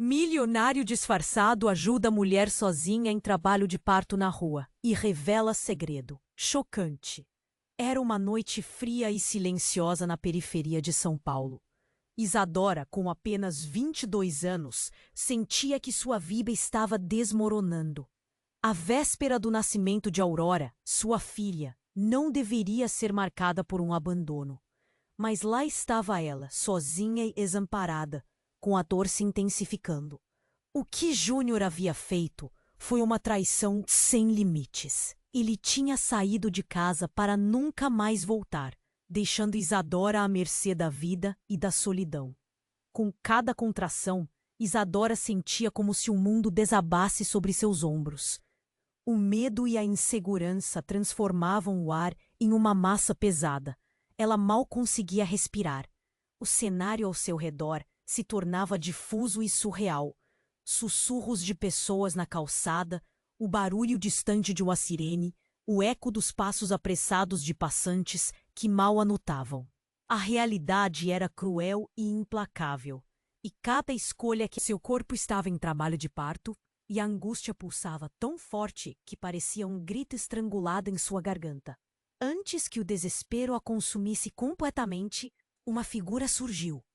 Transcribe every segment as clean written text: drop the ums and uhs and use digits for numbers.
Milionário disfarçado ajuda a mulher sozinha em trabalho de parto na rua e revela segredo. Chocante. Era uma noite fria e silenciosa na periferia de São Paulo. Isadora, com apenas 22 anos, sentia que sua vida estava desmoronando. A véspera do nascimento de Aurora, sua filha, não deveria ser marcada por um abandono. Mas lá estava ela, sozinha e desamparada, com a dor se intensificando. O que Júnior havia feito foi uma traição sem limites. Ele tinha saído de casa para nunca mais voltar, deixando Isadora à mercê da vida e da solidão. Com cada contração, Isadora sentia como se o mundo desabasse sobre seus ombros. O medo e a insegurança transformavam o ar em uma massa pesada. Ela mal conseguia respirar. O cenário ao seu redor se tornava difuso e surreal. Sussurros de pessoas na calçada, o barulho distante de uma sirene, o eco dos passos apressados de passantes que mal a notavam. A realidade era cruel e implacável, e cada escolha que seu corpo estava em trabalho de parto, e a angústia pulsava tão forte que parecia um grito estrangulado em sua garganta. Antes que o desespero a consumisse completamente, uma figura surgiu.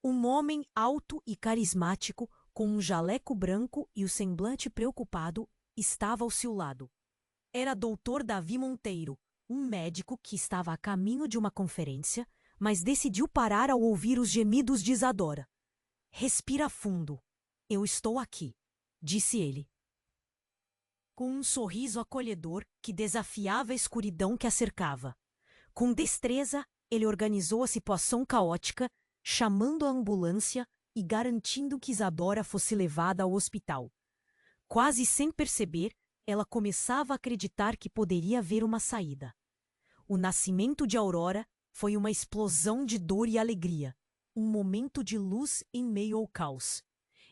Um homem alto e carismático, com um jaleco branco e o semblante preocupado, estava ao seu lado. Era Dr. Davi Monteiro, um médico que estava a caminho de uma conferência, mas decidiu parar ao ouvir os gemidos de Isadora. "Respira fundo. Eu estou aqui", disse ele. Com um sorriso acolhedor que desafiava a escuridão que a cercava. Com destreza, ele organizou a situação caótica, chamando a ambulância e garantindo que Isadora fosse levada ao hospital. Quase sem perceber, ela começava a acreditar que poderia haver uma saída. O nascimento de Aurora foi uma explosão de dor e alegria, um momento de luz em meio ao caos.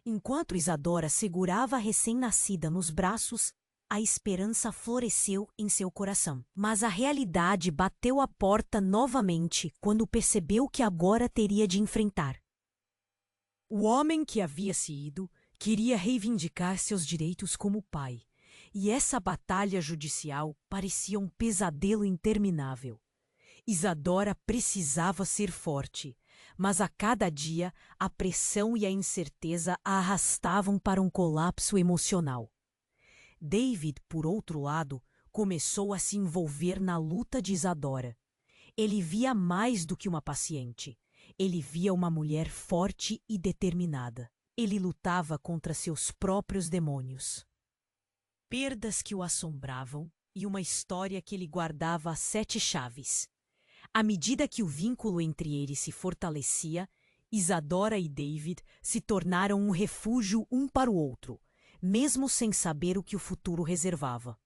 Enquanto Isadora segurava a recém-nascida nos braços, a esperança floresceu em seu coração. Mas a realidade bateu à porta novamente quando percebeu que agora teria de enfrentar. O homem que havia se ido queria reivindicar seus direitos como pai, e essa batalha judicial parecia um pesadelo interminável. Isadora precisava ser forte, mas a cada dia a pressão e a incerteza a arrastavam para um colapso emocional. David, por outro lado, começou a se envolver na luta de Isadora. Ele via mais do que uma paciente. Ele via uma mulher forte e determinada. Ele lutava contra seus próprios demônios. Perdas que o assombravam e uma história que ele guardava a 7 chaves. À medida que o vínculo entre eles se fortalecia, Isadora e David se tornaram um refúgio um para o outro, mesmo sem saber o que o futuro reservava.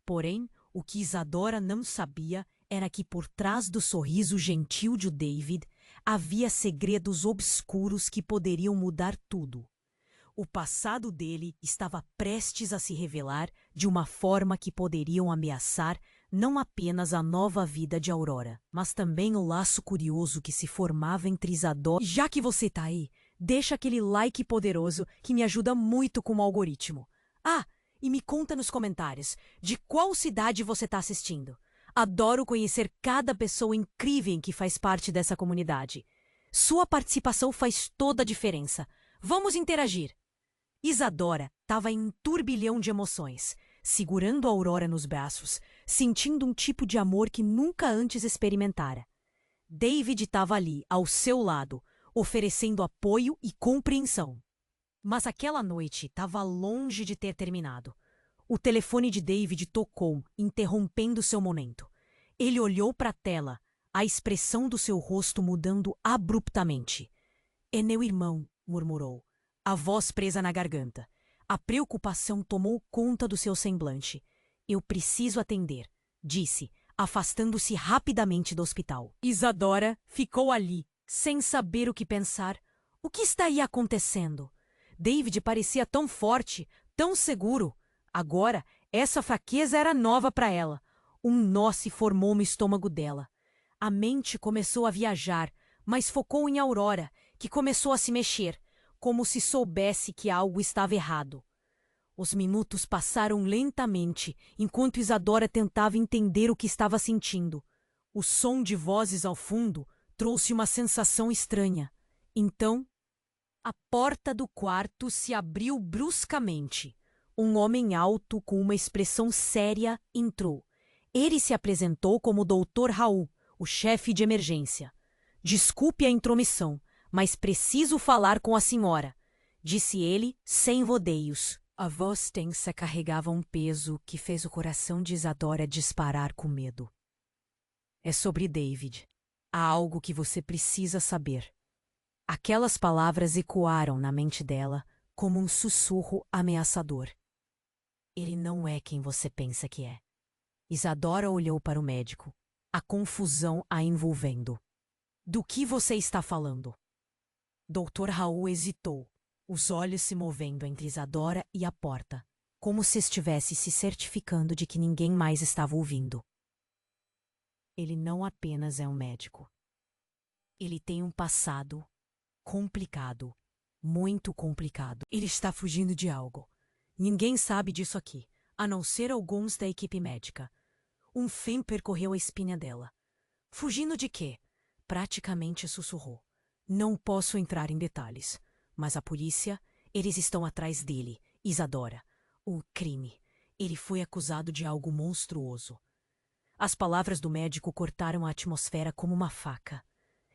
Porém, o que Isadora não sabia era que por trás do sorriso gentil de David havia segredos obscuros que poderiam mudar tudo. O passado dele estava prestes a se revelar de uma forma que poderiam ameaçar não apenas a nova vida de Aurora, mas também o laço curioso que se formava entre Isadora. Já que você tá aí, deixa aquele like poderoso que me ajuda muito com o algoritmo. Ah, e me conta nos comentários de qual cidade você está assistindo. Adoro conhecer cada pessoa incrível que faz parte dessa comunidade. Sua participação faz toda a diferença. Vamos interagir. Isadora estava em um turbilhão de emoções, segurando a Aurora nos braços, sentindo um tipo de amor que nunca antes experimentara. David estava ali, ao seu lado, oferecendo apoio e compreensão. Mas aquela noite estava longe de ter terminado. O telefone de David tocou, interrompendo seu momento. Ele olhou para a tela, a expressão do seu rosto mudando abruptamente. "É meu irmão", murmurou, a voz presa na garganta. A preocupação tomou conta do seu semblante. "Eu preciso atender", disse, afastando-se rapidamente do hospital. Isadora ficou ali, sem saber o que pensar. O que estaria acontecendo? David parecia tão forte, tão seguro. Agora, essa fraqueza era nova para ela. Um nó se formou no estômago dela. A mente começou a viajar, mas focou em Aurora, que começou a se mexer. como se soubesse que algo estava errado. Os minutos passaram lentamente, enquanto Isadora tentava entender o que estava sentindo. O som de vozes ao fundo trouxe uma sensação estranha. Então, a porta do quarto se abriu bruscamente. Um homem alto, com uma expressão séria, entrou. Ele se apresentou como Dr. Raul, o chefe de emergência. Desculpe a intromissão, mas preciso falar com a senhora, disse ele, sem rodeios. A voz tensa carregava um peso que fez o coração de Isadora disparar com medo. É sobre David. Há algo que você precisa saber. Aquelas palavras ecoaram na mente dela como um sussurro ameaçador. Ele não é quem você pensa que é. Isadora olhou para o médico, a confusão a envolvendo. Do que você está falando? Dr. Raul hesitou, os olhos se movendo entre Isadora e a porta, como se estivesse se certificando de que ninguém mais estava ouvindo. Ele não apenas é um médico. Ele tem um passado complicado, muito complicado. Ele está fugindo de algo. Ninguém sabe disso aqui, a não ser alguns da equipe médica. Um fim percorreu a espinha dela. Fugindo de quê? Praticamente sussurrou. Não posso entrar em detalhes, mas a polícia, eles estão atrás dele, Isadora. O crime. Ele foi acusado de algo monstruoso. As palavras do médico cortaram a atmosfera como uma faca.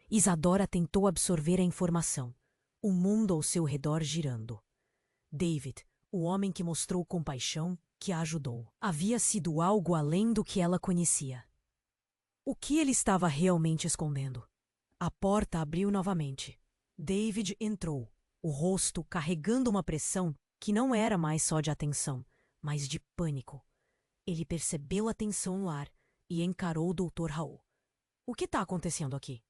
Isadora tentou absorver a informação. O mundo ao seu redor girando. David, o homem que mostrou compaixão, que a ajudou, havia sido algo além do que ela conhecia. O que ele estava realmente escondendo? A porta abriu novamente. David entrou, o rosto carregando uma pressão que não era mais só de atenção, mas de pânico. Ele percebeu a tensão no ar e encarou o Dr. Raul. O que está acontecendo aqui?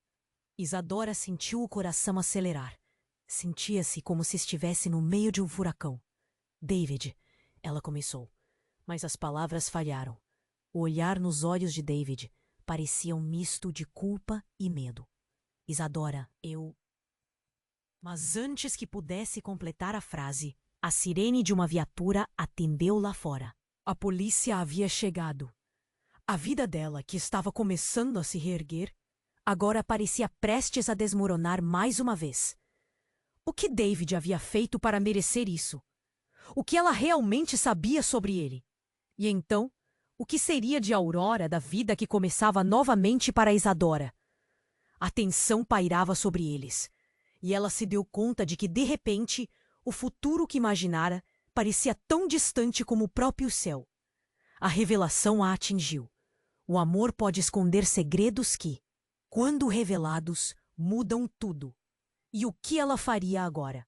Isadora sentiu o coração acelerar. Sentia-se como se estivesse no meio de um furacão. David, ela começou, mas as palavras falharam. O olhar nos olhos de David parecia um misto de culpa e medo. Isadora, eu... Mas antes que pudesse completar a frase, a sirene de uma viatura atendeu lá fora. A polícia havia chegado. A vida dela, que estava começando a se reerguer, agora parecia prestes a desmoronar mais uma vez. O que David havia feito para merecer isso? O que ela realmente sabia sobre ele? E então, o que seria de Aurora da vida que começava novamente para Isadora? A tensão pairava sobre eles, e ela se deu conta de que, de repente, o futuro que imaginara parecia tão distante como o próprio céu. A revelação a atingiu. O amor pode esconder segredos que, quando revelados, mudam tudo. E o que ela faria agora?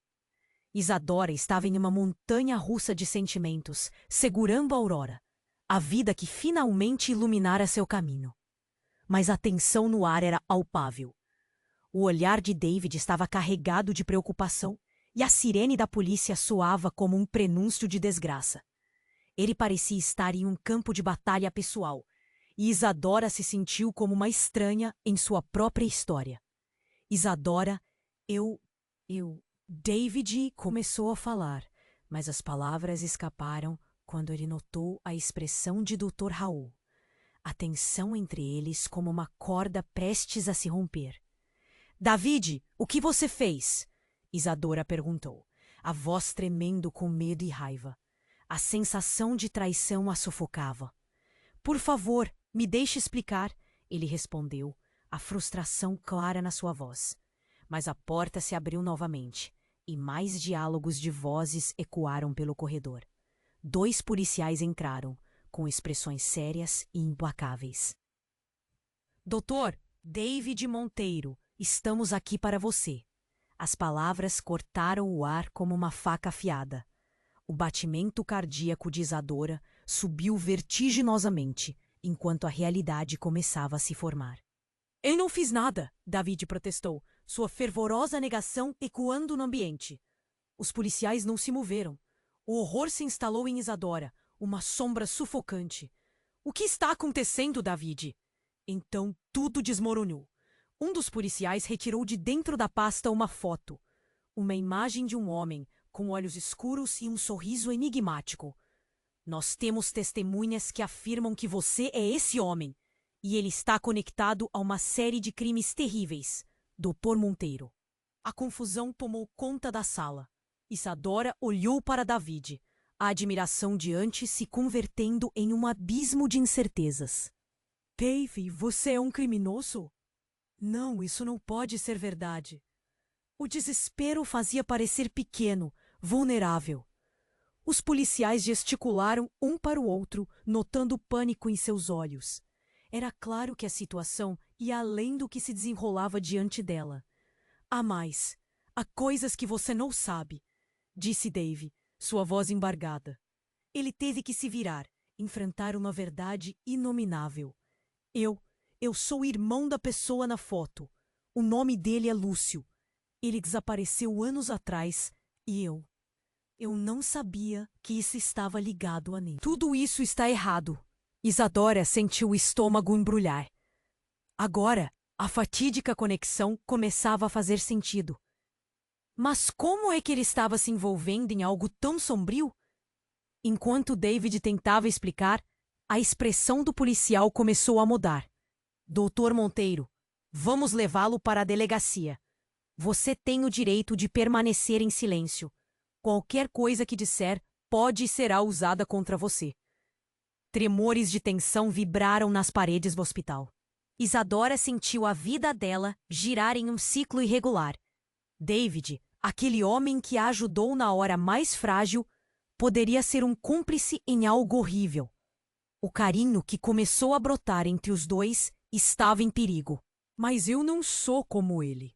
Isadora estava em uma montanha-russa de sentimentos, segurando Aurora, a vida que finalmente iluminara seu caminho. Mas a tensão no ar era palpável. O olhar de David estava carregado de preocupação e a sirene da polícia soava como um prenúncio de desgraça. Ele parecia estar em um campo de batalha pessoal, e Isadora se sentiu como uma estranha em sua própria história. Isadora, David começou a falar, mas as palavras escaparam quando ele notou a expressão de Dr. Raul. A tensão entre eles como uma corda prestes a se romper. David, o que você fez? Isadora perguntou, a voz tremendo com medo e raiva. A sensação de traição a sufocava. Por favor, me deixe explicar, ele respondeu, a frustração clara na sua voz. Mas a porta se abriu novamente, e mais diálogos de vozes ecoaram pelo corredor. 2 policiais entraram, com expressões sérias e implacáveis. Doutor, David Monteiro, estamos aqui para você. As palavras cortaram o ar como uma faca afiada. O batimento cardíaco de Isadora subiu vertiginosamente, enquanto a realidade começava a se formar. Eu não fiz nada, David protestou, sua fervorosa negação ecoando no ambiente. Os policiais não se moveram. O horror se instalou em Isadora, uma sombra sufocante. O que está acontecendo, David? Então tudo desmoronou. Um dos policiais retirou de dentro da pasta uma foto. Uma imagem de um homem com olhos escuros e um sorriso enigmático. Nós temos testemunhas que afirmam que você é esse homem, e ele está conectado a uma série de crimes terríveis. Dr. Monteiro. A confusão tomou conta da sala. Isadora olhou para David, a admiração diante se convertendo em um abismo de incertezas. Dave, você é um criminoso? Não, isso não pode ser verdade. O desespero fazia parecer pequeno, vulnerável. Os policiais gesticularam um para o outro, notando o pânico em seus olhos. Era claro que a situação ia além do que se desenrolava diante dela. Há mais. Há coisas que você não sabe, disse Dave, sua voz embargada. Ele teve que se virar, enfrentar uma verdade inominável. Eu sou irmão da pessoa na foto. O nome dele é Lúcio. Ele desapareceu anos atrás e eu não sabia que isso estava ligado a mim. Tudo isso está errado. Isadora sentiu o estômago embrulhar. Agora, a fatídica conexão começava a fazer sentido. Mas como é que ele estava se envolvendo em algo tão sombrio? Enquanto David tentava explicar, a expressão do policial começou a mudar. Doutor Monteiro, vamos levá-lo para a delegacia. Você tem o direito de permanecer em silêncio. Qualquer coisa que disser pode e será usada contra você. Tremores de tensão vibraram nas paredes do hospital. Isadora sentiu a vida dela girar em um ciclo irregular. David, aquele homem que a ajudou na hora mais frágil, poderia ser um cúmplice em algo horrível. O carinho que começou a brotar entre os dois estava em perigo. Mas eu não sou como ele,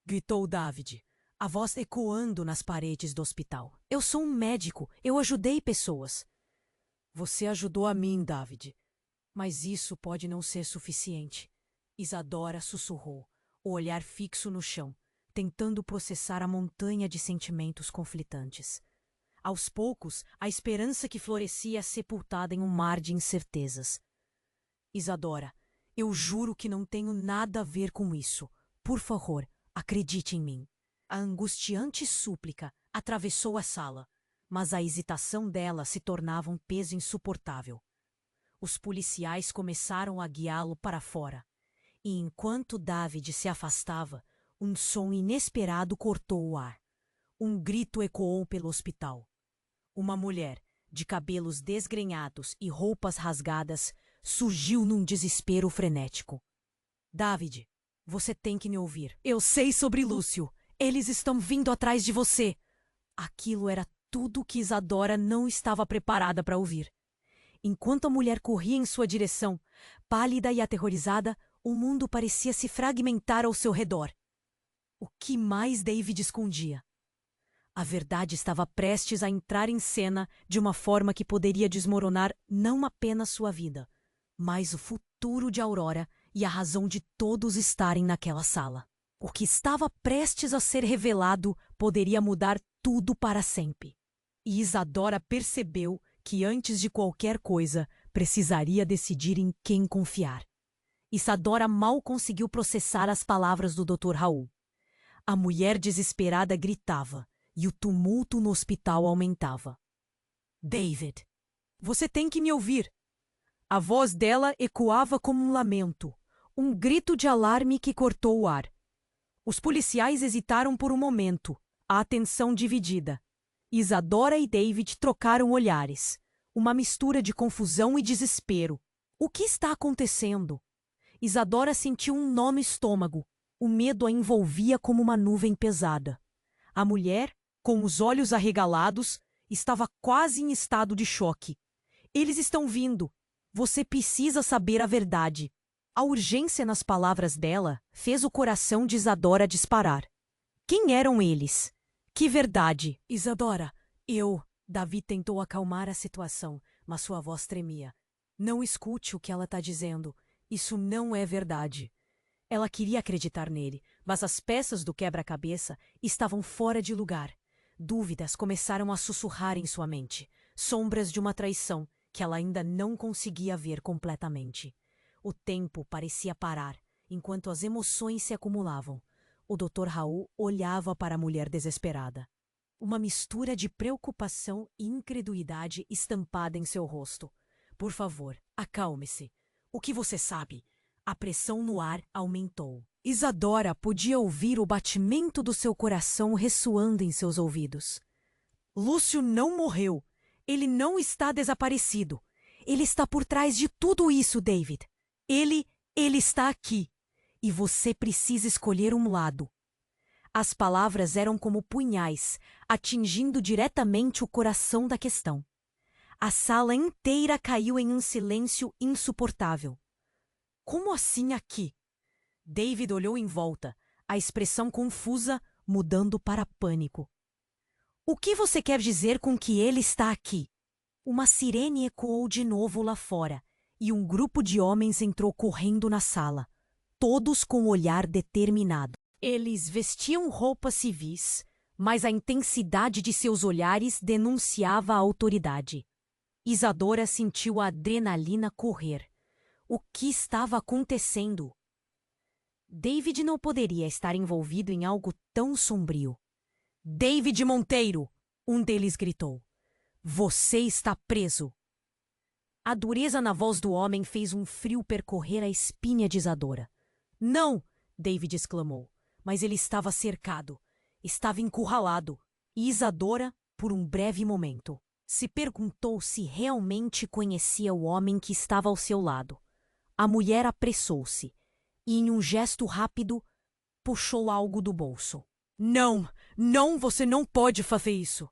gritou David, a voz ecoando nas paredes do hospital. Eu sou um médico, eu ajudei pessoas. Você ajudou a mim, David. Mas isso pode não ser suficiente. Isadora sussurrou, o olhar fixo no chão, tentando processar a montanha de sentimentos conflitantes. Aos poucos, a esperança que florescia sepultada em um mar de incertezas. Isadora, eu juro que não tenho nada a ver com isso. Por favor, acredite em mim. A angustiante súplica atravessou a sala, mas a hesitação dela se tornava um peso insuportável. Os policiais começaram a guiá-lo para fora, e enquanto David se afastava, um som inesperado cortou o ar. Um grito ecoou pelo hospital. Uma mulher, de cabelos desgrenhados e roupas rasgadas, surgiu num desespero frenético. David, você tem que me ouvir. Eu sei sobre Lúcio. Eles estão vindo atrás de você. Aquilo era tudo que Isadora não estava preparada para ouvir. Enquanto a mulher corria em sua direção, pálida e aterrorizada, o mundo parecia se fragmentar ao seu redor. O que mais David escondia? A verdade estava prestes a entrar em cena de uma forma que poderia desmoronar não apenas sua vida, mas o futuro de Aurora e a razão de todos estarem naquela sala. O que estava prestes a ser revelado poderia mudar tudo para sempre. E Isadora percebeu que antes de qualquer coisa precisaria decidir em quem confiar. Isadora mal conseguiu processar as palavras do Dr. Raul. A mulher desesperada gritava e o tumulto no hospital aumentava. David, você tem que me ouvir. A voz dela ecoava como um lamento, um grito de alarme que cortou o ar. Os policiais hesitaram por um momento, a atenção dividida. Isadora e David trocaram olhares, uma mistura de confusão e desespero. O que está acontecendo? Isadora sentiu um nó no estômago. O medo a envolvia como uma nuvem pesada. A mulher, com os olhos arregalados, estava quase em estado de choque. Eles estão vindo. Você precisa saber a verdade. A urgência nas palavras dela fez o coração de Isadora disparar. Quem eram eles? Que verdade? Isadora, Davi tentou acalmar a situação, mas sua voz tremia. Não escute o que ela está dizendo. Isso não é verdade. Ela queria acreditar nele, mas as peças do quebra-cabeça estavam fora de lugar. Dúvidas começaram a sussurrar em sua mente, sombras de uma traição que ela ainda não conseguia ver completamente. O tempo parecia parar, enquanto as emoções se acumulavam. O Dr. Raul olhava para a mulher desesperada. Uma mistura de preocupação e incredulidade estampada em seu rosto. Por favor, acalme-se. O que você sabe? A pressão no ar aumentou. Isadora podia ouvir o batimento do seu coração ressoando em seus ouvidos. Lúcio não morreu. Ele não está desaparecido. Ele está por trás de tudo isso, David. Ele está aqui. E você precisa escolher um lado. As palavras eram como punhais, atingindo diretamente o coração da questão. A sala inteira caiu em um silêncio insuportável. Como assim aqui? David olhou em volta, a expressão confusa mudando para pânico. O que você quer dizer com que ele está aqui? Uma sirene ecoou de novo lá fora, e um grupo de homens entrou correndo na sala, todos com o olhar determinado. Eles vestiam roupas civis, mas a intensidade de seus olhares denunciava a autoridade. Isadora sentiu a adrenalina correr. O que estava acontecendo? David não poderia estar envolvido em algo tão sombrio. David Monteiro! Um deles gritou. Você está preso! A dureza na voz do homem fez um frio percorrer a espinha de Isadora. Não! David exclamou. Mas ele estava cercado. Estava encurralado. E Isadora, por um breve momento, se perguntou se realmente conhecia o homem que estava ao seu lado. A mulher apressou-se e, em um gesto rápido, puxou algo do bolso. Não! Não, você não pode fazer isso!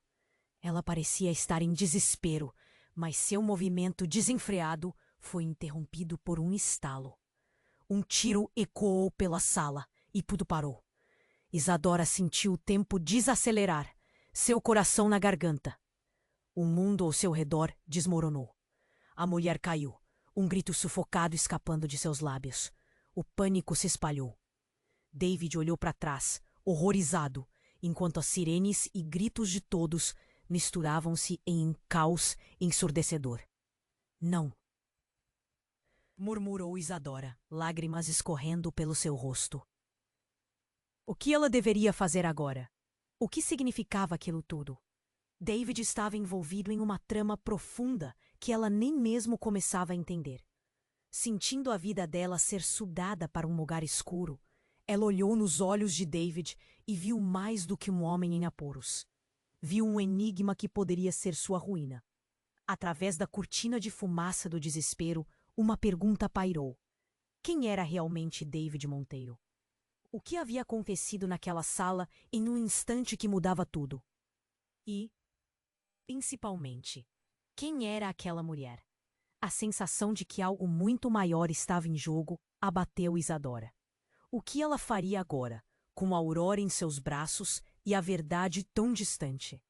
Ela parecia estar em desespero, mas seu movimento desenfreado foi interrompido por um estalo. Um tiro ecoou pela sala e tudo parou. Isadora sentiu o tempo desacelerar, seu coração na garganta. O mundo ao seu redor desmoronou. A mulher caiu, um grito sufocado escapando de seus lábios. O pânico se espalhou. David olhou para trás, horrorizado, enquanto as sirenes e gritos de todos misturavam-se em um caos ensurdecedor. Não! Murmurou Isadora, lágrimas escorrendo pelo seu rosto. O que ela deveria fazer agora? O que significava aquilo tudo? David estava envolvido em uma trama profunda que ela nem mesmo começava a entender. Sentindo a vida dela ser sugada para um lugar escuro, ela olhou nos olhos de David e viu mais do que um homem em apuros. Viu um enigma que poderia ser sua ruína. Através da cortina de fumaça do desespero, uma pergunta pairou. Quem era realmente David Monteiro? O que havia acontecido naquela sala em um instante que mudava tudo? E, principalmente, quem era aquela mulher? A sensação de que algo muito maior estava em jogo abateu Isadora. O que ela faria agora, com a Aurora em seus braços e a verdade tão distante?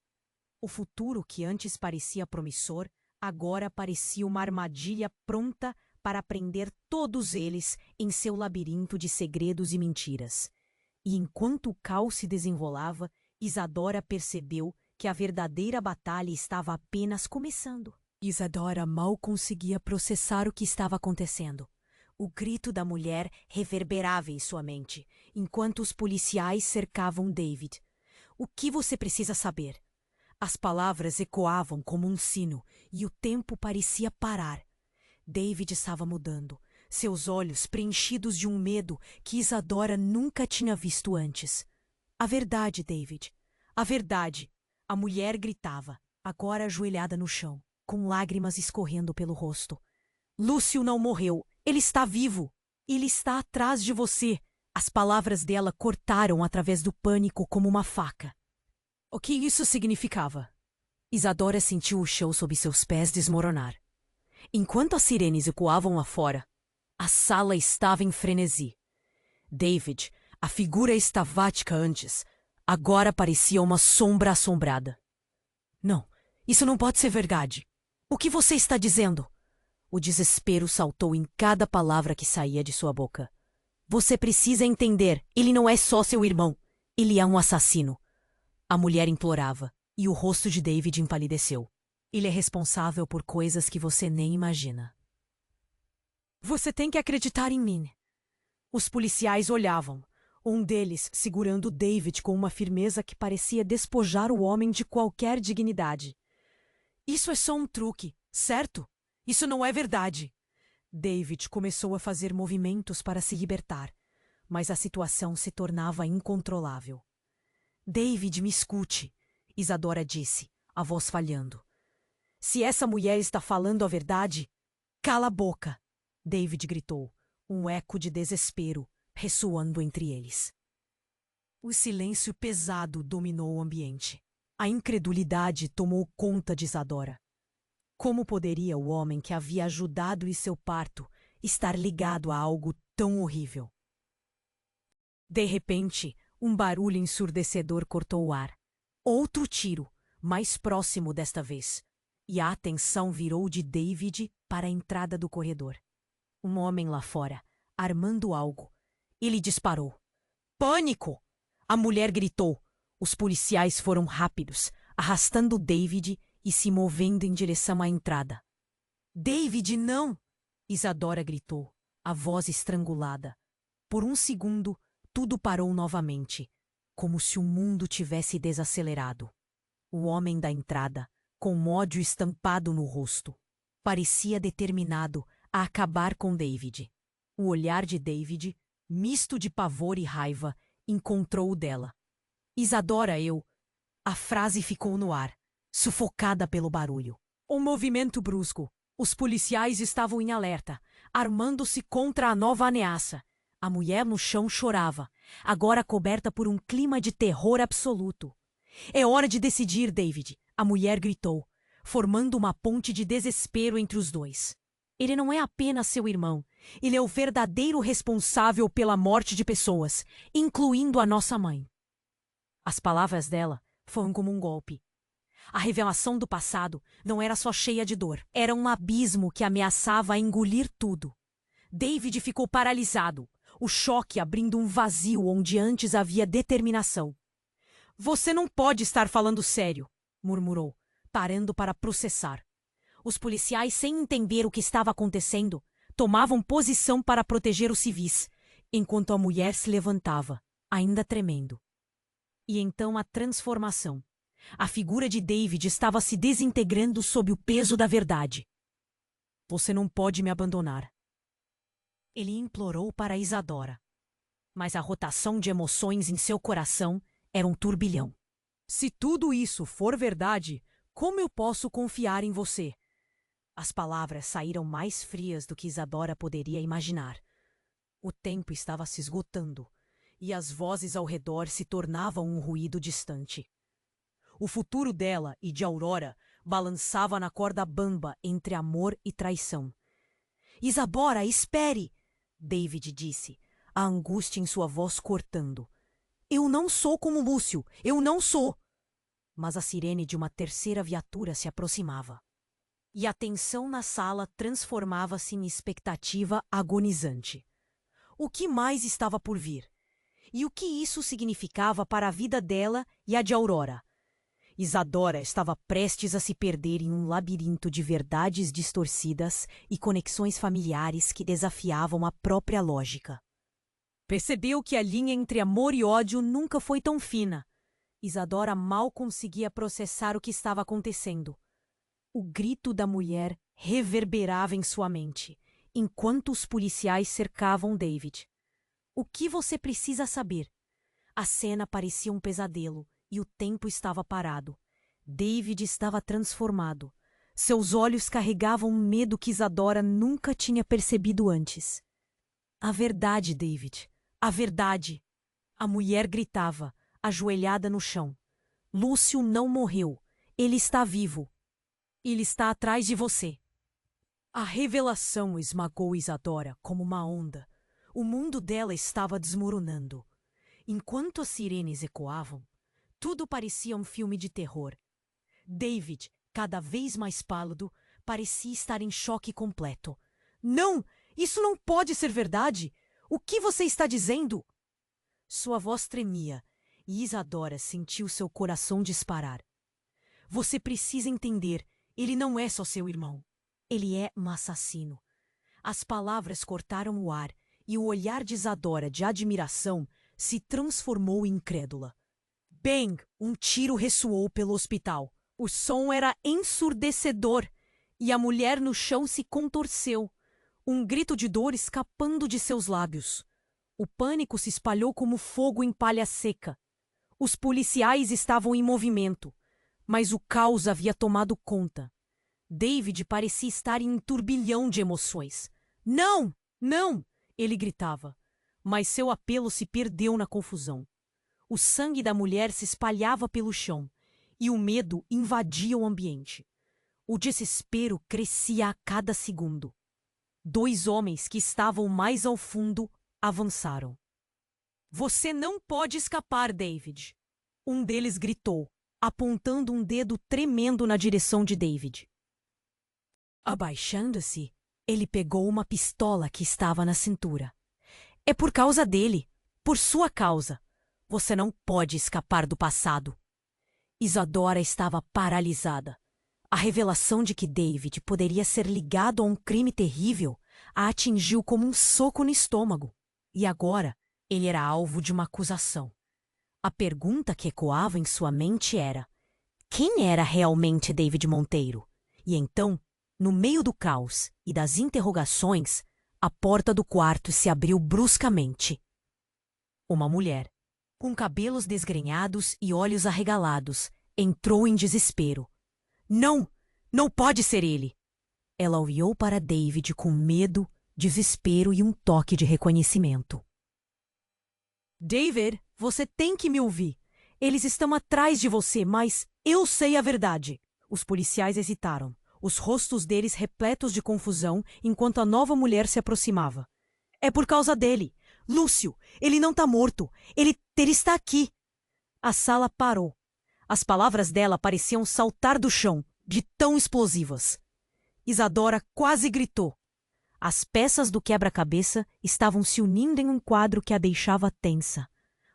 O futuro que antes parecia promissor, agora parecia uma armadilha pronta para prender todos eles em seu labirinto de segredos e mentiras. E enquanto o caos se desenrolava, Isadora percebeu que a verdadeira batalha estava apenas começando. Isadora mal conseguia processar o que estava acontecendo. O grito da mulher reverberava em sua mente, enquanto os policiais cercavam David. O que você precisa saber? As palavras ecoavam como um sino e o tempo parecia parar. David estava mudando, seus olhos preenchidos de um medo que Isadora nunca tinha visto antes. A verdade, David. A verdade. A mulher gritava, agora ajoelhada no chão, com lágrimas escorrendo pelo rosto. Lúcio não morreu. Ele está vivo. Ele está atrás de você. As palavras dela cortaram através do pânico como uma faca. O que isso significava? Isadora sentiu o chão sob seus pés desmoronar. Enquanto as sirenes ecoavam lá fora, a sala estava em frenesi. David, a figura estavática antes, agora parecia uma sombra assombrada. Não, isso não pode ser verdade. O que você está dizendo? O desespero saltou em cada palavra que saía de sua boca. Você precisa entender, ele não é só seu irmão. Ele é um assassino. A mulher implorava, e o rosto de David empalideceu. Ele é responsável por coisas que você nem imagina. Você tem que acreditar em mim. Os policiais olhavam. um deles segurando David com uma firmeza que parecia despojar o homem de qualquer dignidade. Isso é só um truque, certo? Isso não é verdade. David começou a fazer movimentos para se libertar, mas a situação se tornava incontrolável. David, me escute, Isadora disse, a voz falhando. Se essa mulher está falando a verdade, cala a boca, David gritou, um eco de desespero ressoando entre eles. O silêncio pesado dominou o ambiente. A incredulidade tomou conta de Isadora. Como poderia o homem que havia ajudado em seu parto estar ligado a algo tão horrível? De repente, um barulho ensurdecedor cortou o ar. Outro tiro, mais próximo desta vez, e a atenção virou de David para a entrada do corredor. Um homem lá fora, armando algo. Ele disparou. Pânico! A mulher gritou. Os policiais foram rápidos, arrastando David e se movendo em direção à entrada. David, não! Isadora gritou, a voz estrangulada. Por um segundo, tudo parou novamente, como se o mundo tivesse desacelerado. O homem da entrada, com ódio estampado no rosto, parecia determinado a acabar com David. O olhar de David, misto de pavor e raiva, encontrou o dela. Isadora, eu... A frase ficou no ar, sufocada pelo barulho. Um movimento brusco. Os policiais estavam em alerta, armando-se contra a nova ameaça. A mulher no chão chorava, agora coberta por um clima de terror absoluto. É hora de decidir, David, a mulher gritou, formando uma ponte de desespero entre os dois. Ele não é apenas seu irmão, ele é o verdadeiro responsável pela morte de pessoas, incluindo a nossa mãe. As palavras dela foram como um golpe. A revelação do passado não era só cheia de dor, era um abismo que ameaçava engolir tudo. David ficou paralisado, o choque abrindo um vazio onde antes havia determinação. Você não pode estar falando sério, murmurou, parando para processar. Os policiais, sem entender o que estava acontecendo, tomavam posição para proteger os civis, enquanto a mulher se levantava, ainda tremendo. E então a transformação. A figura de David estava se desintegrando sob o peso da verdade. Você não pode me abandonar. Ele implorou para Isadora. Mas a rotação de emoções em seu coração era um turbilhão. Se tudo isso for verdade, como eu posso confiar em você? As palavras saíram mais frias do que Isadora poderia imaginar. O tempo estava se esgotando, e as vozes ao redor se tornavam um ruído distante. O futuro dela e de Aurora balançava na corda bamba entre amor e traição. Isadora, espere! David disse, a angústia em sua voz cortando. Eu não sou como Lúcio, eu não sou! Mas a sirene de uma terceira viatura se aproximava. E a tensão na sala transformava-se em expectativa agonizante. O que mais estava por vir? E o que isso significava para a vida dela e a de Aurora? Isadora estava prestes a se perder em um labirinto de verdades distorcidas e conexões familiares que desafiavam a própria lógica. Percebeu que a linha entre amor e ódio nunca foi tão fina. Isadora mal conseguia processar o que estava acontecendo. O grito da mulher reverberava em sua mente, enquanto os policiais cercavam David. O que você precisa saber? A cena parecia um pesadelo e o tempo estava parado. David estava transformado. Seus olhos carregavam um medo que Isadora nunca tinha percebido antes. A verdade, David. A verdade. A mulher gritava, ajoelhada no chão. Lúcio não morreu. Ele está vivo. Ele está atrás de você. A revelação esmagou Isadora como uma onda. O mundo dela estava desmoronando. Enquanto as sirenes ecoavam, tudo parecia um filme de terror. David, cada vez mais pálido, parecia estar em choque completo. Não! Isso não pode ser verdade! O que você está dizendo? Sua voz tremia e Isadora sentiu seu coração disparar. Você precisa entender, ele não é só seu irmão. Ele é um assassino. As palavras cortaram o ar e o olhar de Isadora de admiração se transformou incrédula. Bang! Um tiro ressoou pelo hospital. O som era ensurdecedor e a mulher no chão se contorceu, um grito de dor escapando de seus lábios. O pânico se espalhou como fogo em palha seca. Os policiais estavam em movimento, mas o caos havia tomado conta. David parecia estar em um turbilhão de emoções. Não! Não! Ele gritava, mas seu apelo se perdeu na confusão. O sangue da mulher se espalhava pelo chão e o medo invadia o ambiente. O desespero crescia a cada segundo. 2 homens que estavam mais ao fundo avançaram. Você não pode escapar, David! Um deles gritou, apontando um dedo tremendo na direção de David. Abaixando-se, ele pegou uma pistola que estava na cintura. É por causa dele, por sua causa. Você não pode escapar do passado. Isadora estava paralisada. A revelação de que David poderia ser ligado a um crime terrível a atingiu como um soco no estômago. E agora, ele era alvo de uma acusação. A pergunta que ecoava em sua mente era: quem era realmente David Monteiro? E então, no meio do caos e das interrogações, a porta do quarto se abriu bruscamente. Uma mulher, com cabelos desgrenhados e olhos arregalados, entrou em desespero. Não! Não pode ser ele! Ela olhou para David com medo, desespero e um toque de reconhecimento. David, você tem que me ouvir. Eles estão atrás de você, mas eu sei a verdade. Os policiais hesitaram, os rostos deles repletos de confusão enquanto a nova mulher se aproximava. É por causa dele. Lúcio, ele não está morto. Ele está aqui. A sala parou. As palavras dela pareciam saltar do chão, de tão explosivas. Isadora quase gritou. As peças do quebra-cabeça estavam se unindo em um quadro que a deixava tensa.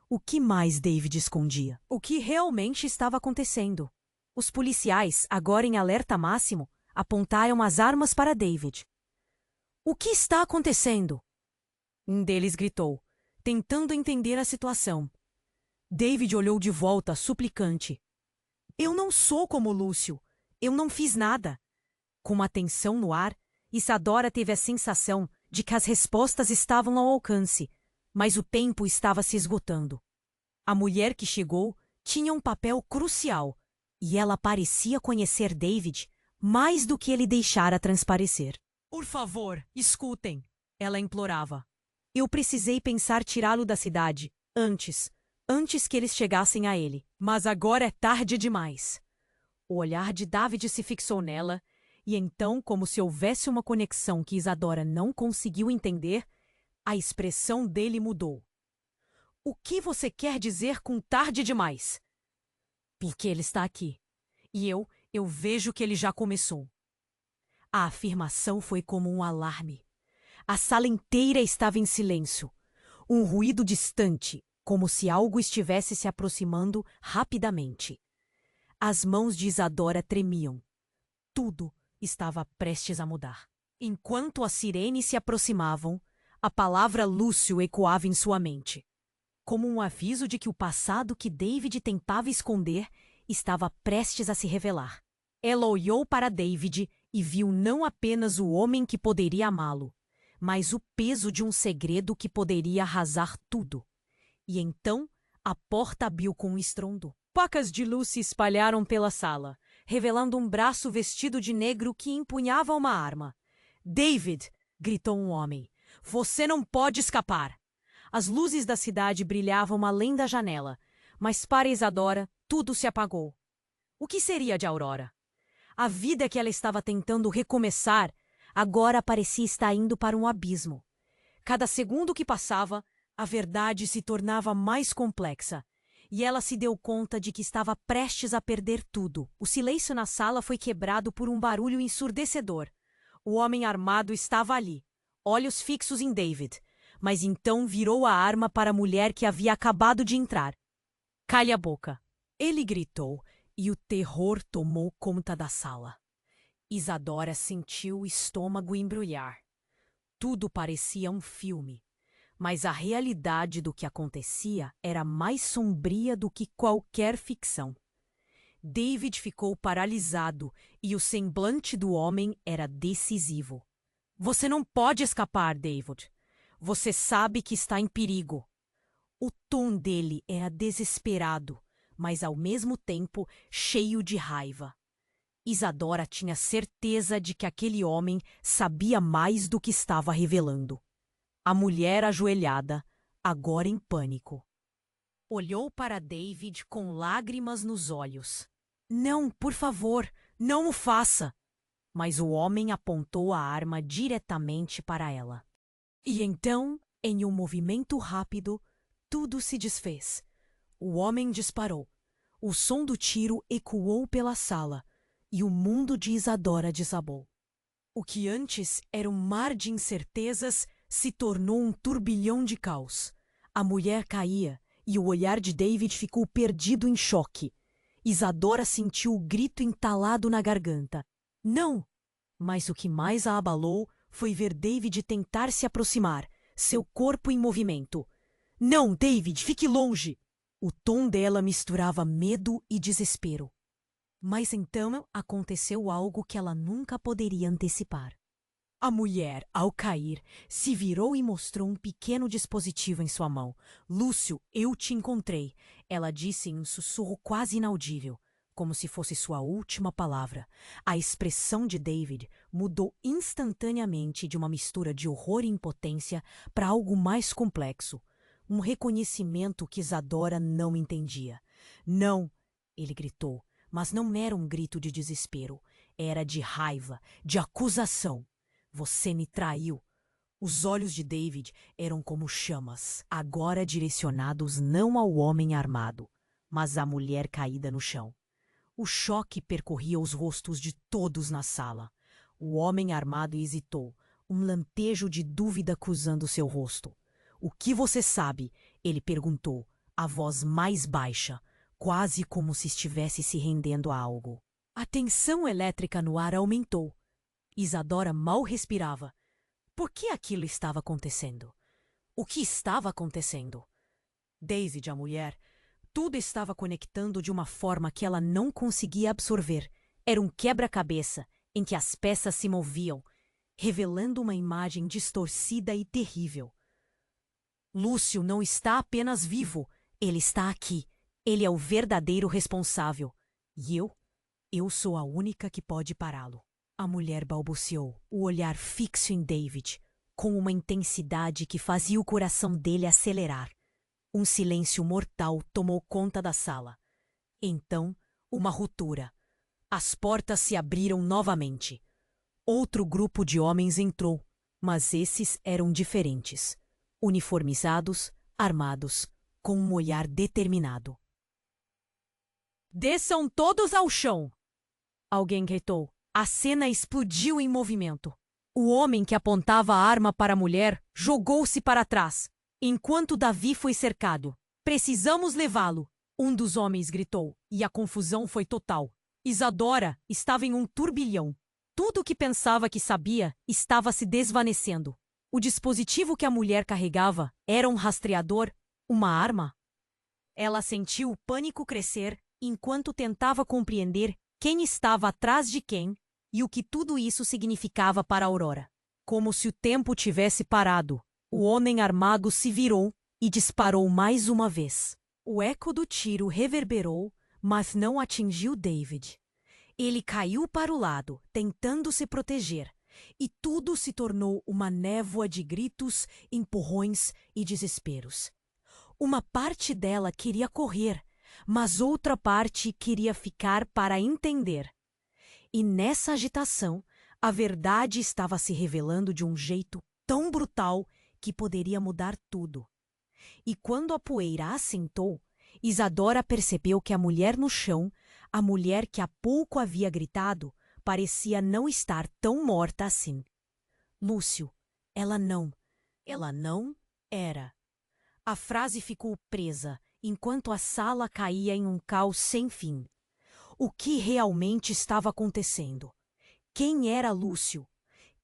O que mais David escondia? O que realmente estava acontecendo? Os policiais, agora em alerta máximo, apontaram as armas para David. O que está acontecendo? Um deles gritou, tentando entender a situação. David olhou de volta, suplicante. Eu não sou como Lúcio. Eu não fiz nada. Com uma tensão no ar, Isadora teve a sensação de que as respostas estavam ao alcance, mas o tempo estava se esgotando. A mulher que chegou tinha um papel crucial, e ela parecia conhecer David mais do que ele deixara transparecer. Por favor, escutem, ela implorava. Eu precisei pensar tirá-lo da cidade, antes que eles chegassem a ele. Mas agora é tarde demais. O olhar de David se fixou nela, e então, como se houvesse uma conexão que Isadora não conseguiu entender, a expressão dele mudou. O que você quer dizer com tarde demais? Porque ele está aqui. E eu vejo que ele já começou. A afirmação foi como um alarme. A sala inteira estava em silêncio. Um ruído distante, como se algo estivesse se aproximando rapidamente. As mãos de Isadora tremiam. Tudo estava prestes a mudar. Enquanto as sirenes se aproximavam, a palavra Lúcio ecoava em sua mente, como um aviso de que o passado que David tentava esconder estava prestes a se revelar. Ela olhou para David e viu não apenas o homem que poderia amá-lo, mas o peso de um segredo que poderia arrasar tudo. E então, a porta abriu com um estrondo. Pacas de luz se espalharam pela sala, revelando um braço vestido de negro que empunhava uma arma. David! Gritou um homem. Você não pode escapar! As luzes da cidade brilhavam além da janela, mas para Isadora tudo se apagou. O que seria de Aurora? A vida que ela estava tentando recomeçar agora parecia estar indo para um abismo. Cada segundo que passava, a verdade se tornava mais complexa, e ela se deu conta de que estava prestes a perder tudo. O silêncio na sala foi quebrado por um barulho ensurdecedor. O homem armado estava ali, olhos fixos em David, mas então virou a arma para a mulher que havia acabado de entrar. Cale a boca! Ele gritou, e o terror tomou conta da sala. Isadora sentiu o estômago embrulhar. Tudo parecia um filme. Mas a realidade do que acontecia era mais sombria do que qualquer ficção. David ficou paralisado e o semblante do homem era decisivo. Você não pode escapar, David. Você sabe que está em perigo. O tom dele era desesperado, mas ao mesmo tempo cheio de raiva. Isadora tinha certeza de que aquele homem sabia mais do que estava revelando. A mulher ajoelhada, agora em pânico, olhou para David com lágrimas nos olhos. Não, por favor, não o faça! Mas o homem apontou a arma diretamente para ela. E então, em um movimento rápido, tudo se desfez. O homem disparou. O som do tiro ecoou pela sala e o mundo de Isadora desabou. O que antes era um mar de incertezas se tornou um turbilhão de caos. A mulher caía e o olhar de David ficou perdido em choque. Isadora sentiu o grito entalado na garganta. Não! Mas o que mais a abalou foi ver David tentar se aproximar, seu corpo em movimento. Não, David, fique longe! O tom dela misturava medo e desespero. Mas então aconteceu algo que ela nunca poderia antecipar. A mulher, ao cair, se virou e mostrou um pequeno dispositivo em sua mão. Lúcio, eu te encontrei, ela disse em um sussurro quase inaudível, como se fosse sua última palavra. A expressão de David mudou instantaneamente de uma mistura de horror e impotência para algo mais complexo. Um reconhecimento que Isadora não entendia. Não, ele gritou, mas não era um grito de desespero. Era de raiva, de acusação. Você me traiu. Os olhos de David eram como chamas, agora direcionados não ao homem armado, mas à mulher caída no chão. O choque percorria os rostos de todos na sala. O homem armado hesitou, um lampejo de dúvida cruzando seu rosto. O que você sabe? Ele perguntou, a voz mais baixa, quase como se estivesse se rendendo a algo. A tensão elétrica no ar aumentou. Isadora mal respirava. Por que aquilo estava acontecendo? O que estava acontecendo? David, a mulher, tudo estava conectando de uma forma que ela não conseguia absorver. Era um quebra-cabeça em que as peças se moviam, revelando uma imagem distorcida e terrível. Lúcio não está apenas vivo, ele está aqui. Ele é o verdadeiro responsável. E eu sou a única que pode pará-lo. A mulher balbuciou, o olhar fixo em David, com uma intensidade que fazia o coração dele acelerar. Um silêncio mortal tomou conta da sala. Então, uma ruptura. As portas se abriram novamente. Outro grupo de homens entrou, mas esses eram diferentes. Uniformizados, armados, com um olhar determinado. Desçam todos ao chão! Alguém gritou. A cena explodiu em movimento. O homem que apontava a arma para a mulher jogou-se para trás, enquanto Davi foi cercado. Precisamos levá-lo! Um dos homens gritou, e a confusão foi total. Isadora estava em um turbilhão. Tudo o que pensava que sabia estava se desvanecendo. O dispositivo que a mulher carregava era um rastreador, uma arma. Ela sentiu o pânico crescer enquanto tentava compreender quem estava atrás de quem e o que tudo isso significava para Aurora. Como se o tempo tivesse parado, o homem armado se virou e disparou mais uma vez. O eco do tiro reverberou, mas não atingiu David. Ele caiu para o lado, tentando se proteger, e tudo se tornou uma névoa de gritos, empurrões e desesperos. Uma parte dela queria correr, mas outra parte queria ficar para entender. E nessa agitação, a verdade estava se revelando de um jeito tão brutal que poderia mudar tudo. E quando a poeira assentou, Isadora percebeu que a mulher no chão, a mulher que há pouco havia gritado, parecia não estar tão morta assim. Lúcio, ela não era. A frase ficou presa, enquanto a sala caía em um caos sem fim. O que realmente estava acontecendo? Quem era Lúcio?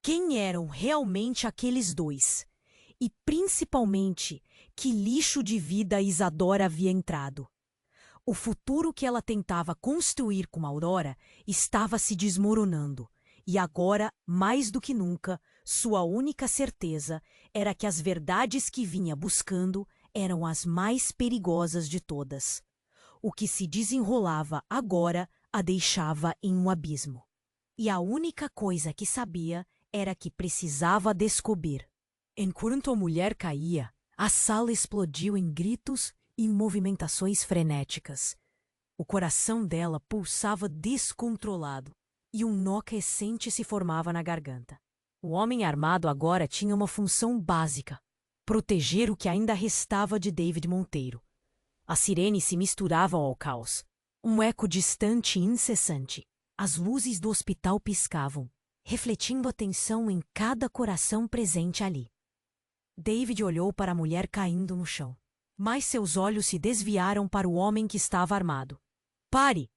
Quem eram realmente aqueles dois? e, principalmente, que lixo de vida Isadora havia entrado. O futuro que ela tentava construir com Aurora estava se desmoronando, e agora, mais do que nunca, sua única certeza era que as verdades que vinha buscando eram as mais perigosas de todas. O que se desenrolava agora a deixava em um abismo. E a única coisa que sabia era que precisava descobrir. Enquanto a mulher caía, a sala explodiu em gritos e em movimentações frenéticas. O coração dela pulsava descontrolado e um nó crescente se formava na garganta. O homem armado agora tinha uma função básica: proteger o que ainda restava de David Monteiro. As sirenes se misturavam ao caos. Um eco distante e incessante. As luzes do hospital piscavam, refletindo a tensão em cada coração presente ali. David olhou para a mulher caindo no chão, mas seus olhos se desviaram para o homem que estava armado. "Pare!"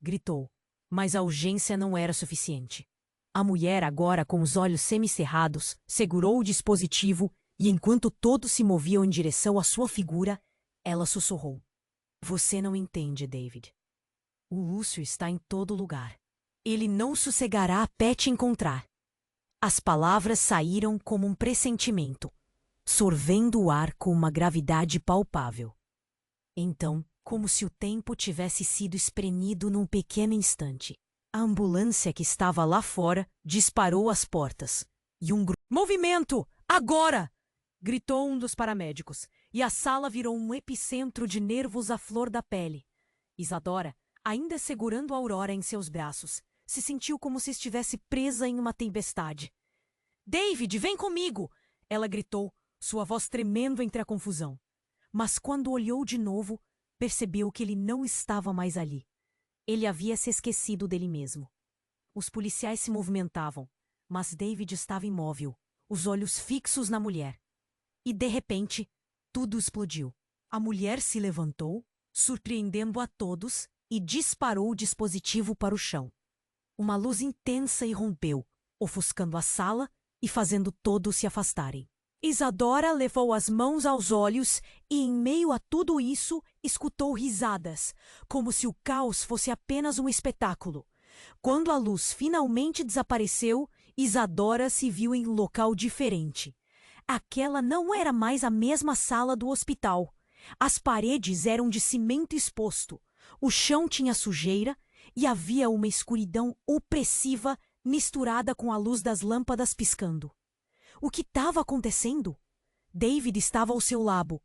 gritou, mas a urgência não era suficiente. A mulher, agora com os olhos semicerrados, segurou o dispositivo e, enquanto todos se moviam em direção à sua figura, ela sussurrou: "Você não entende, David. O Lúcio está em todo lugar. Ele não sossegará até te encontrar." As palavras saíram como um pressentimento, sorvendo o ar com uma gravidade palpável. Então, como se o tempo tivesse sido espremido num pequeno instante, a ambulância que estava lá fora disparou às portas, e "Movimento! Agora!" gritou um dos paramédicos, e a sala virou um epicentro de nervos à flor da pele. Isadora, ainda segurando Aurora em seus braços, se sentiu como se estivesse presa em uma tempestade. "David, vem comigo!" ela gritou, sua voz tremendo entre a confusão. Mas quando olhou de novo, percebeu que ele não estava mais ali. Ele havia se esquecido dele mesmo. Os policiais se movimentavam, mas David estava imóvel, os olhos fixos na mulher. E, de repente, tudo explodiu. A mulher se levantou, surpreendendo a todos, e disparou o dispositivo para o chão. Uma luz intensa irrompeu, ofuscando a sala e fazendo todos se afastarem. Isadora levou as mãos aos olhos e, em meio a tudo isso, escutou risadas, como se o caos fosse apenas um espetáculo. Quando a luz finalmente desapareceu, Isadora se viu em um local diferente. Aquela não era mais a mesma sala do hospital. As paredes eram de cimento exposto, o chão tinha sujeira e havia uma escuridão opressiva misturada com a luz das lâmpadas piscando. O que estava acontecendo? David estava ao seu lado,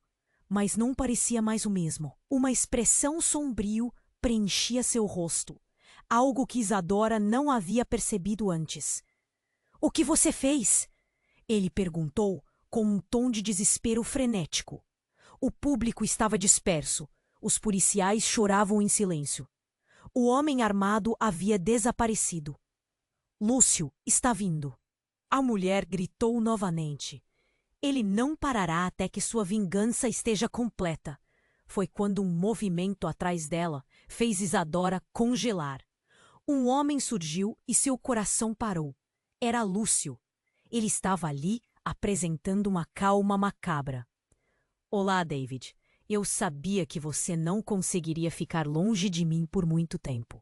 mas não parecia mais o mesmo. Uma expressão sombrio preenchia seu rosto, algo que Isadora não havia percebido antes. "O que você fez?" ele perguntou com um tom de desespero frenético. O público estava disperso, os policiais choravam em silêncio. O homem armado havia desaparecido. "Lúcio está vindo." A mulher gritou novamente. "Ele não parará até que sua vingança esteja completa." Foi quando um movimento atrás dela fez Isadora congelar. Um homem surgiu e seu coração parou. Era Lúcio. Ele estava ali apresentando uma calma macabra. "Olá, David. Eu sabia que você não conseguiria ficar longe de mim por muito tempo."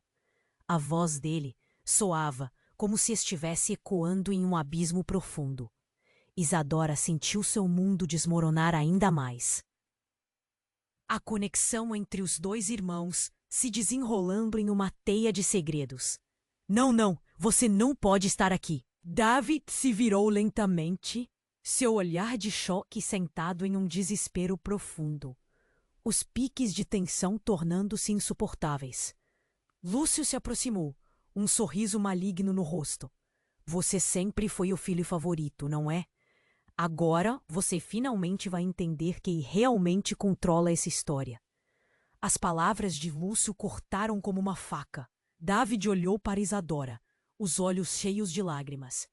A voz dele soava como se estivesse ecoando em um abismo profundo. Isadora sentiu seu mundo desmoronar ainda mais. A conexão entre os dois irmãos se desenrolando em uma teia de segredos. Não, você não pode estar aqui." David se virou lentamente, seu olhar de choque sentado em um desespero profundo, os piques de tensão tornando-se insuportáveis. Lúcio se aproximou, um sorriso maligno no rosto. "Você sempre foi o filho favorito, não é? Agora você finalmente vai entender quem realmente controla essa história." As palavras de Lúcio cortaram como uma faca. David olhou para Isadora, os olhos cheios de lágrimas.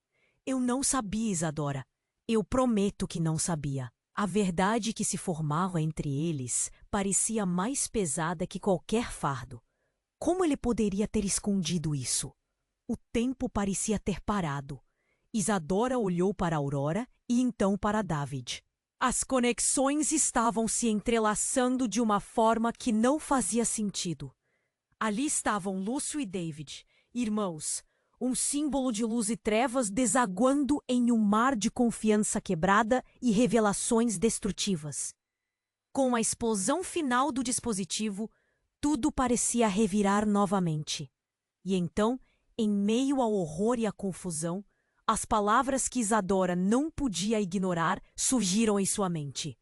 "Eu não sabia, Isadora. Eu prometo que não sabia." A verdade que se formava entre eles parecia mais pesada que qualquer fardo. Como ele poderia ter escondido isso? O tempo parecia ter parado. Isadora olhou para Aurora e então para David. As conexões estavam se entrelaçando de uma forma que não fazia sentido. Ali estavam Lúcio e David, irmãos, um símbolo de luz e trevas desaguando em um mar de confiança quebrada e revelações destrutivas. Com a explosão final do dispositivo, tudo parecia revirar novamente. E então, em meio ao horror e à confusão, as palavras que Isadora não podia ignorar surgiram em sua mente.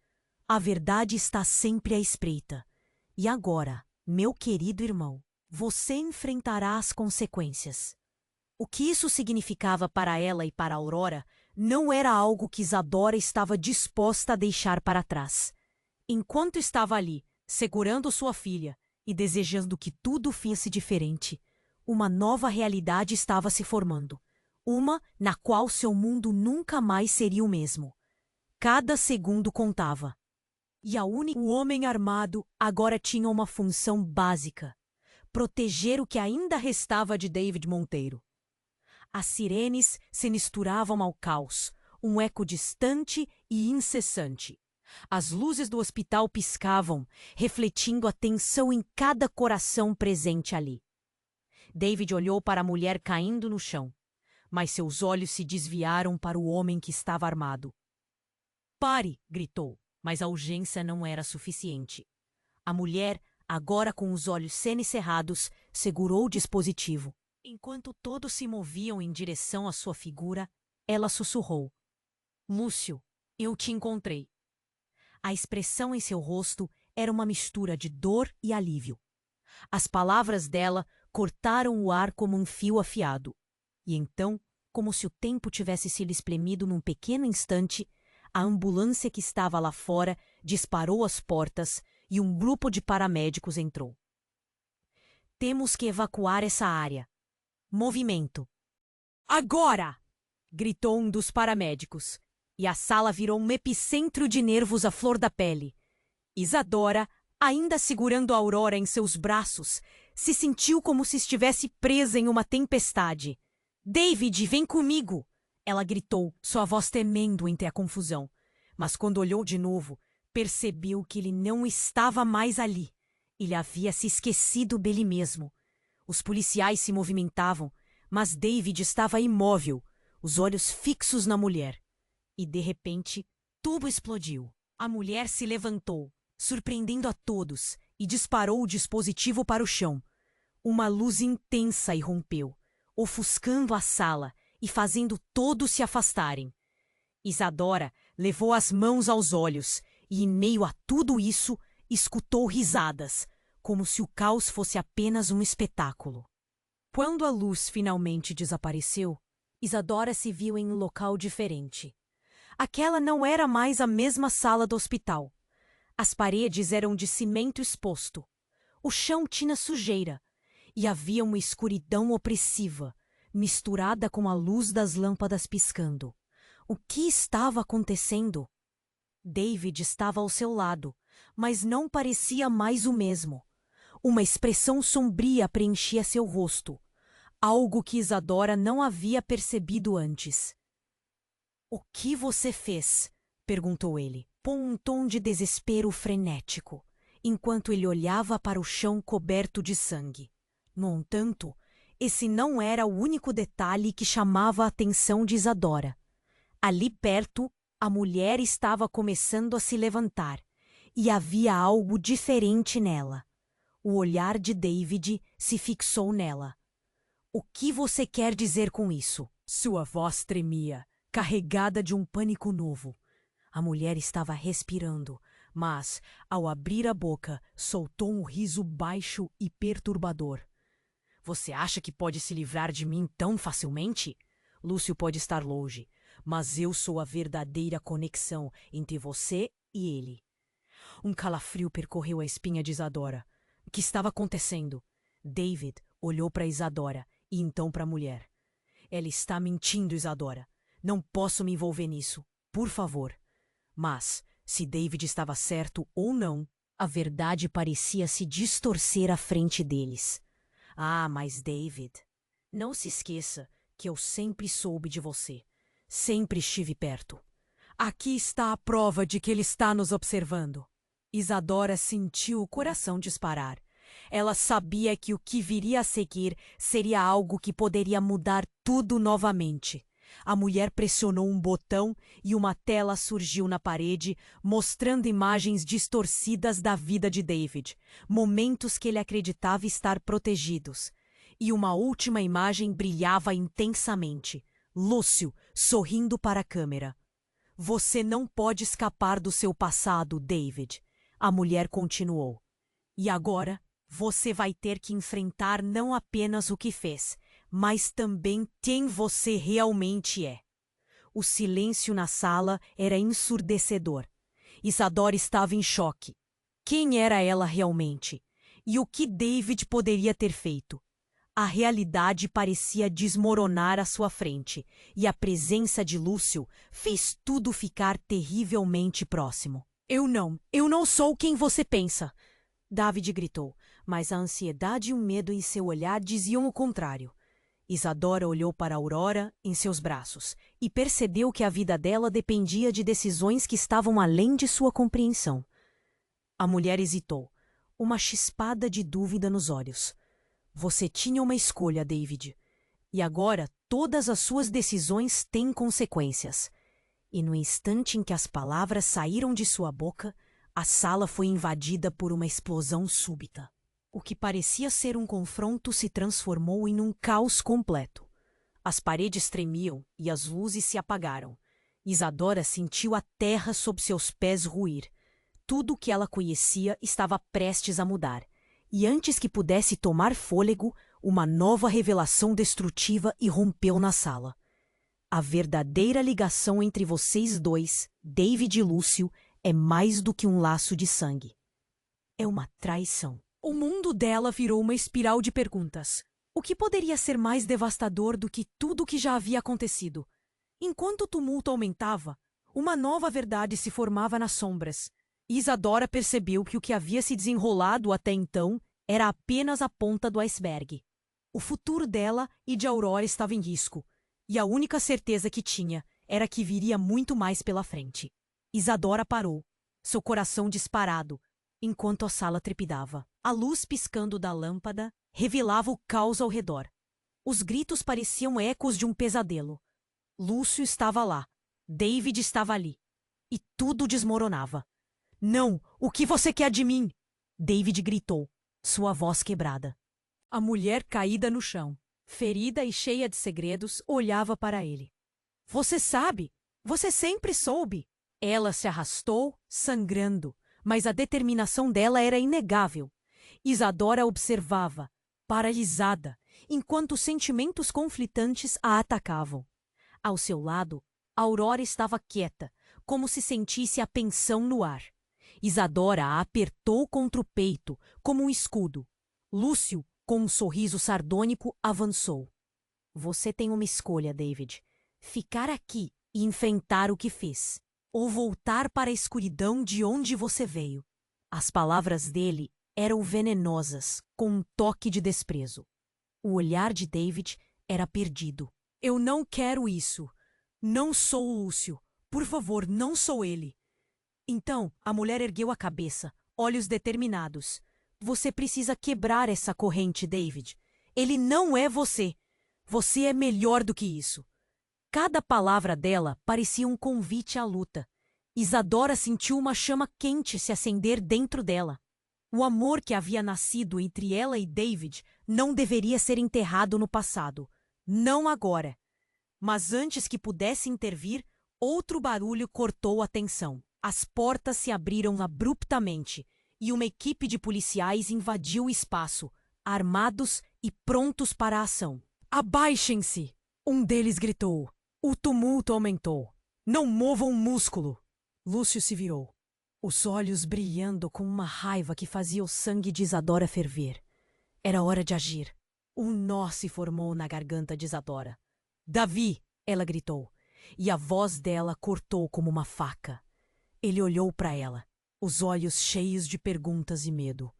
A verdade está sempre à espreita. E agora, meu querido irmão, você enfrentará as consequências. O que isso significava para ela e para Aurora não era algo que Isadora estava disposta a deixar para trás. Enquanto estava ali, segurando sua filha e desejando que tudo fosse diferente, uma nova realidade estava se formando. Uma na qual seu mundo nunca mais seria o mesmo. Cada segundo contava. E o homem armado agora tinha uma função básica: proteger o que ainda restava de David Monteiro. As sirenes se misturavam ao caos, um eco distante e incessante. As luzes do hospital piscavam, refletindo a tensão em cada coração presente ali. David olhou para a mulher caindo no chão, mas seus olhos se desviaram para o homem que estava armado. "Pare!" gritou, mas a urgência não era suficiente. A mulher, agora com os olhos semicerrados, segurou o dispositivo. Enquanto todos se moviam em direção à sua figura, ela sussurrou: "Lúcio, eu te encontrei." A expressão em seu rosto era uma mistura de dor e alívio. As palavras dela cortaram o ar como um fio afiado. E então, como se o tempo tivesse sido espremido num pequeno instante, a ambulância que estava lá fora disparou as portas e um grupo de paramédicos entrou. "Temos que evacuar essa área. Movimento." "Agora!" gritou um dos paramédicos, e a sala virou um epicentro de nervos à flor da pele. Isadora, ainda segurando a Aurora em seus braços, se sentiu como se estivesse presa em uma tempestade. "David, vem comigo!" ela gritou, sua voz tremendo entre a confusão. Mas quando olhou de novo, percebeu que ele não estava mais ali. Ele havia se esquecido dele mesmo. Os policiais se movimentavam, mas David estava imóvel, os olhos fixos na mulher. E, de repente, tudo explodiu. A mulher se levantou, surpreendendo a todos, e disparou o dispositivo para o chão. Uma luz intensa irrompeu, ofuscando a sala e fazendo todos se afastarem. Isadora levou as mãos aos olhos e, em meio a tudo isso, escutou risadas, como se o caos fosse apenas um espetáculo. Quando a luz finalmente desapareceu, Isadora se viu em um local diferente. Aquela não era mais a mesma sala do hospital. As paredes eram de cimento exposto. O chão tinha sujeira. E havia uma escuridão opressiva, misturada com a luz das lâmpadas piscando. O que estava acontecendo? David estava ao seu lado, mas não parecia mais o mesmo. Uma expressão sombria preenchia seu rosto, algo que Isadora não havia percebido antes. "O que você fez?" perguntou ele, com um tom de desespero frenético, enquanto ele olhava para o chão coberto de sangue. No entanto, esse não era o único detalhe que chamava a atenção de Isadora. Ali perto, a mulher estava começando a se levantar, e havia algo diferente nela. O olhar de David se fixou nela. "O que você quer dizer com isso?" Sua voz tremia, carregada de um pânico novo. A mulher estava respirando, mas, ao abrir a boca, soltou um riso baixo e perturbador. "Você acha que pode se livrar de mim tão facilmente? Lúcio pode estar longe, mas eu sou a verdadeira conexão entre você e ele." Um calafrio percorreu a espinha de Isadora. O que estava acontecendo? David olhou para Isadora e então para a mulher. "Ela está mentindo, Isadora. Não posso me envolver nisso. Por favor." Mas, se David estava certo ou não, a verdade parecia se distorcer à frente deles. "Ah, mas David, não se esqueça que eu sempre soube de você. Sempre estive perto. Aqui está a prova de que ele está nos observando. Isadora sentiu o coração disparar. Ela sabia que o que viria a seguir seria algo que poderia mudar tudo novamente. A mulher pressionou um botão e uma tela surgiu na parede, mostrando imagens distorcidas da vida de David, momentos que ele acreditava estar protegidos. E uma última imagem brilhava intensamente. Lúcio, sorrindo para a câmera. Você não pode escapar do seu passado, David. A mulher continuou. E agora, você vai ter que enfrentar não apenas o que fez, mas também quem você realmente é. O silêncio na sala era ensurdecedor. Isadora estava em choque. Quem era ela realmente? E o que David poderia ter feito? A realidade parecia desmoronar à sua frente, e a presença de Lúcio fez tudo ficar terrivelmente próximo. Eu não sou quem você pensa, David gritou, mas a ansiedade e o medo em seu olhar diziam o contrário. Isadora olhou para Aurora em seus braços e percebeu que a vida dela dependia de decisões que estavam além de sua compreensão. A mulher hesitou, uma chispada de dúvida nos olhos. Você tinha uma escolha, David. E agora todas as suas decisões têm consequências. E no instante em que as palavras saíram de sua boca, a sala foi invadida por uma explosão súbita. O que parecia ser um confronto se transformou em um caos completo. As paredes tremiam e as luzes se apagaram. Isadora sentiu a terra sob seus pés ruir. Tudo o que ela conhecia estava prestes a mudar. E antes que pudesse tomar fôlego, uma nova revelação destrutiva irrompeu na sala. A verdadeira ligação entre vocês dois, David e Lúcio, é mais do que um laço de sangue. É uma traição. O mundo dela virou uma espiral de perguntas. O que poderia ser mais devastador do que tudo o que já havia acontecido? Enquanto o tumulto aumentava, uma nova verdade se formava nas sombras. Isadora percebeu que o que havia se desenrolado até então era apenas a ponta do iceberg. O futuro dela e de Aurora estava em risco, e a única certeza que tinha era que viria muito mais pela frente. Isadora parou, seu coração disparado, enquanto a sala trepidava. A luz piscando da lâmpada revelava o caos ao redor. Os gritos pareciam ecos de um pesadelo. Lúcio estava lá, David estava ali, e tudo desmoronava. Não, o que você quer de mim? David gritou, sua voz quebrada. A mulher caída no chão, ferida e cheia de segredos, olhava para ele. Você sabe, você sempre soube. Ela se arrastou, sangrando, mas a determinação dela era inegável. Isadora observava, paralisada, enquanto sentimentos conflitantes a atacavam. Ao seu lado, Aurora estava quieta, como se sentisse a tensão no ar. Isadora a apertou contra o peito, como um escudo. Lúcio, com um sorriso sardônico, avançou. Você tem uma escolha, David. Ficar aqui e enfrentar o que fez, ou voltar para a escuridão de onde você veio. As palavras dele eram venenosas, com um toque de desprezo. O olhar de David era perdido. Eu não quero isso. Não sou o Lúcio. Por favor, não sou ele. Então, a mulher ergueu a cabeça, olhos determinados. Você precisa quebrar essa corrente, David. Ele não é você. Você é melhor do que isso. Cada palavra dela parecia um convite à luta. Isadora sentiu uma chama quente se acender dentro dela. O amor que havia nascido entre ela e David não deveria ser enterrado no passado. Não agora. Mas antes que pudesse intervir, outro barulho cortou a tensão. As portas se abriram abruptamente e uma equipe de policiais invadiu o espaço, armados e prontos para a ação. Abaixem-se! Um deles gritou. O tumulto aumentou. Não movam um músculo! Lúcio se virou, os olhos brilhando com uma raiva que fazia o sangue de Isadora ferver. Era hora de agir. Um nó se formou na garganta de Isadora. Davi! Ela gritou, e a voz dela cortou como uma faca. Ele olhou para ela, os olhos cheios de perguntas e medo.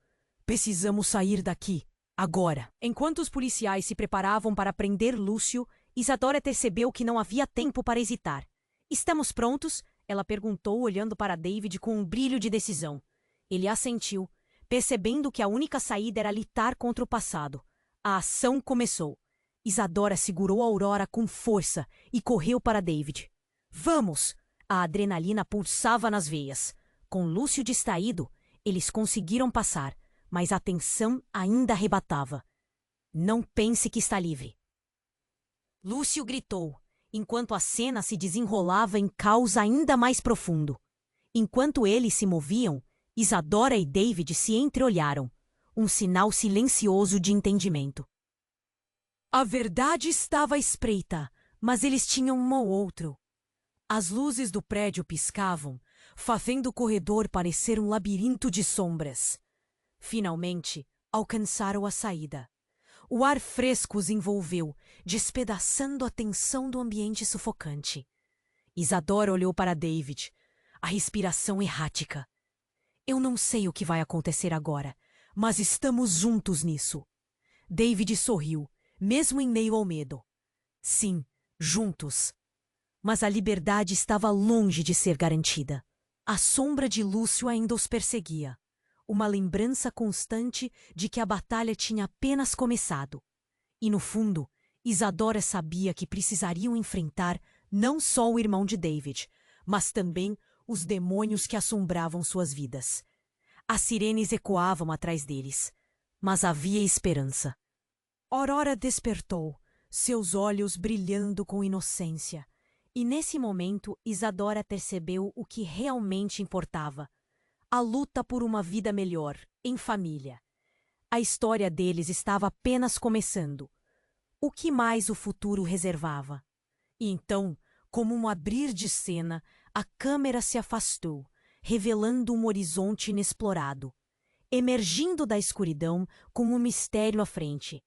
Precisamos sair daqui, agora. Enquanto os policiais se preparavam para prender Lúcio, Isadora percebeu que não havia tempo para hesitar. Estamos prontos? Ela perguntou, olhando para David com um brilho de decisão. Ele assentiu, percebendo que a única saída era lutar contra o passado. A ação começou. Isadora segurou Aurora com força e correu para David. Vamos! A adrenalina pulsava nas veias. Com Lúcio distraído, eles conseguiram passar, mas a tensão ainda arrebatava. Não pense que está livre. Lúcio gritou, enquanto a cena se desenrolava em caos ainda mais profundo. Enquanto eles se moviam, Isadora e David se entreolharam, um sinal silencioso de entendimento. A verdade estava à espreita, mas eles tinham um ao outro. As luzes do prédio piscavam, fazendo o corredor parecer um labirinto de sombras. Finalmente, alcançaram a saída. O ar fresco os envolveu, despedaçando a tensão do ambiente sufocante. Isadora olhou para David, a respiração errática. Eu não sei o que vai acontecer agora, mas estamos juntos nisso. David sorriu, mesmo em meio ao medo. Sim, juntos. Mas a liberdade estava longe de ser garantida. A sombra de Lúcio ainda os perseguia. Uma lembrança constante de que a batalha tinha apenas começado. E, no fundo, Isadora sabia que precisariam enfrentar não só o irmão de David, mas também os demônios que assombravam suas vidas. As sirenes ecoavam atrás deles, mas havia esperança. Aurora despertou, seus olhos brilhando com inocência. E nesse momento, Isadora percebeu o que realmente importava. A luta por uma vida melhor, em família. A história deles estava apenas começando. O que mais o futuro reservava? E então, como um abrir de cena, a câmera se afastou, revelando um horizonte inexplorado, emergindo da escuridão com um mistério à frente.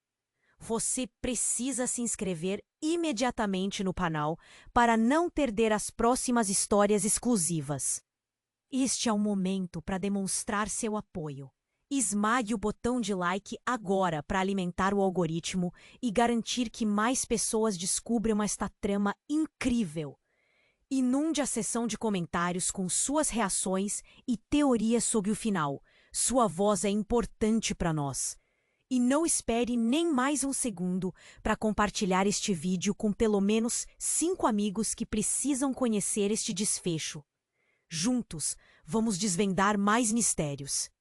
Você precisa se inscrever imediatamente no canal para não perder as próximas histórias exclusivas. Este é o momento para demonstrar seu apoio. Esmague o botão de like agora para alimentar o algoritmo e garantir que mais pessoas descubram esta trama incrível. Inunde a seção de comentários com suas reações e teorias sobre o final. Sua voz é importante para nós. E não espere nem mais um segundo para compartilhar este vídeo com pelo menos 5 amigos que precisam conhecer este desfecho. Juntos, vamos desvendar mais mistérios.